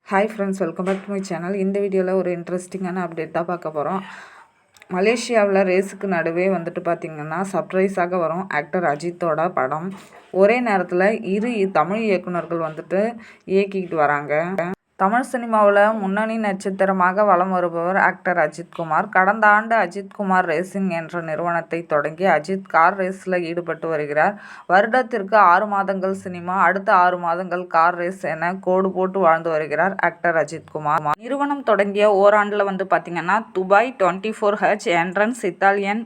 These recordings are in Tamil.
Hi friends, welcome back to my channel. இந்த வீடியோவில் ஒரு இன்ட்ரெஸ்டிங்கான அப்டேட் தான் பார்க்க போகிறோம். மலேசியாவில் ரேஸுக்கு நடுவே பார்த்திங்கன்னா சர்ப்ரைஸாக வரும் ஆக்டர் அஜித்தோட படம். ஒரே நேரத்தில் இரு தமிழ் இயக்குனர்கள் இயக்கிக்கிட்டு வராங்க. தமிழ் சினிமாவில் முன்னணி நட்சத்திரமாக வலம் வருபவர் ஆக்டர் அஜித்குமார். கடந்த ஆண்டு அஜித்குமார் ரேசிங் என்ற நிறுவனத்தை தொடங்கி அஜித் கார் ரேஸில் ஈடுபட்டு வருகிறார். வருடத்திற்கு 6 மாதங்கள் சினிமா, அடுத்த 6 மாதங்கள் கார் ரேஸ் என கோடு போட்டு வாழ்ந்து வருகிறார் ஆக்டர் அஜித்குமார். நிறுவனம் தொடங்கிய ஓராண்டில் பார்த்திங்கன்னா Dubai 24H endurance, Italian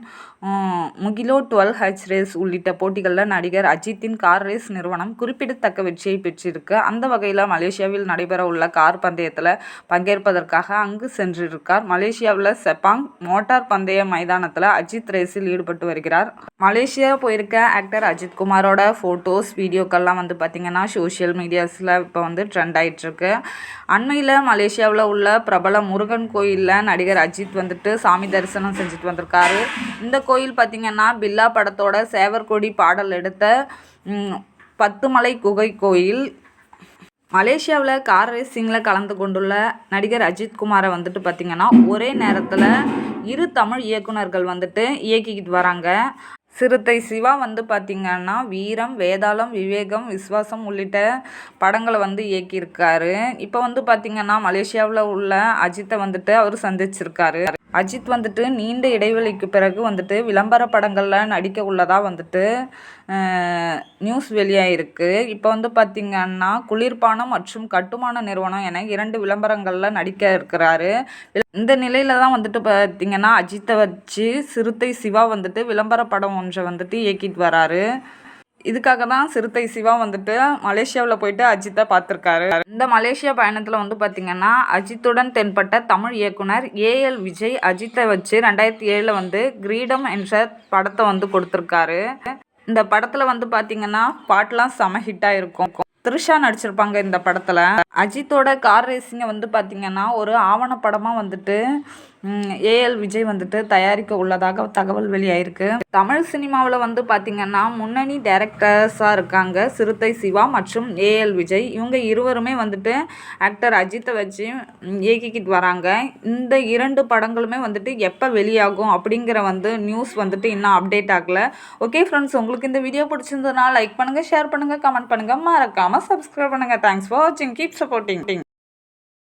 Mugello 12H race உள்ளிட்ட போட்டிகளில் நடிகர் அஜித்தின் கார் ரேஸ் நிறுவனம் குறிப்பிடத்தக்க வெற்றியை பெற்றிருக்கு. அந்த வகையில் மலேசியாவில் நடைபெற உள்ள கார் பந்தயத்தில் பங்கேற்பதற்காக அங்கு சென்றிருக்கார். மலேசியாவில் செப்பாங் மோட்டார் பந்தய மைதானத்தில் அஜித் ரேஸில் ஈடுபட்டு வருகிறார். மலேசியா போயிருக்க ஆக்டர் அஜித்குமாரோட ஃபோட்டோஸ், வீடியோக்கள்லாம் பார்த்திங்கன்னா சோஷியல் மீடியாஸில் இப்போ ட்ரெண்ட் ஆகிட்டுருக்கு. அண்மையில் மலேசியாவில் உள்ள பிரபல முருகன் கோயிலில் நடிகர் அஜித் சாமி தரிசனம் செஞ்சுட்டு வந்திருக்காரு. இந்த கோயில் பார்த்திங்கன்னா பில்லா படத்தோட சேவற்கொடி பாடல் எடுத்த 10 மலை குகை கோயில். மலேசியாவில் கார் ரேசிங்கில் கலந்து கொண்டுள்ள நடிகர் அஜித்குமாரை பார்த்திங்கன்னா ஒரே நேரத்தில் இரு தமிழ் இயக்குனர்கள் இயக்கிக்கிட்டு வராங்க. சிறுத்தை சிவா பார்த்திங்கன்னா வீரம், வேதாளம், விவேகம், விஸ்வாசம் உள்ளிட்ட படங்களை இயக்கியிருக்காரு. இப்போ பார்த்திங்கன்னா மலேசியாவில் உள்ள அஜித்தை அவர் சந்திச்சிருக்காரு. அஜித் நீண்ட இடைவெளிக்கு பிறகு விளம்பர படங்களில் நடிக்க உள்ளதாக நியூஸ் வெளியாகிருக்கு. இப்போ பார்த்திங்கன்னா குளிர்பானம் மற்றும் கட்டுமான நிறுவனம் என 2 விளம்பரங்களில் நடிக்க இருக்கிறாரு. இந்த நிலையில தான் பார்த்திங்கன்னா அஜித்தை வச்சு சிறுத்தை சிவா விளம்பர படம் ஒன்றை இயக்கிட்டு வராரு. இதுக்காக தான் சிறுத்தை சிவா மலேசியாவில் போயிட்டு அஜித்தை பார்த்துருக்காரு. இந்த மலேசியா பயணத்தில் பார்த்திங்கன்னா அஜித்துடன் தென்பட்ட தமிழ் இயக்குனர் AL விஜய் அஜித்தை வச்சு 2007 கிரீடம் என்ற படத்தை கொடுத்துருக்காரு. இந்த படத்தில் பார்த்திங்கன்னா பாட்டெலாம் செம ஹிட்டாக இருக்கும். த்ரிஷா நடிச்சிருப்பாங்க இந்த படத்தில். அஜித்தோட கார் ரேசிங்கை பார்த்திங்கன்னா ஒரு ஆவணப்படமாக AL விஜய் தயாரிக்க உள்ளதாக தகவல் வெளியாயிருக்கு. தமிழ் சினிமாவில் பார்த்திங்கன்னா முன்னணி டைரக்டர்ஸாக இருக்காங்க சிறுத்தை சிவா மற்றும் AL விஜய். இவங்க இருவருமே ஆக்டர் அஜித்தை வச்சு இயக்கிக்கிட்டு வராங்க. இந்த 2 படங்களுமே எப்போ வெளியாகும் அப்படிங்கிற நியூஸ் இன்னும் அப்டேட் ஆகலை. ஓகே ஃப்ரெண்ட்ஸ், உங்களுக்கு இந்த வீடியோ பிடிச்சிருந்ததுனால லைக் பண்ணுங்கள், ஷேர் பண்ணுங்கள், கமெண்ட் பண்ணுங்கள், மறக்காமல் சப்ஸ்கிரைப் பண்ணுங்கள். தேங்க்ஸ் ஃபார் வாட்சிங். Keep supporting.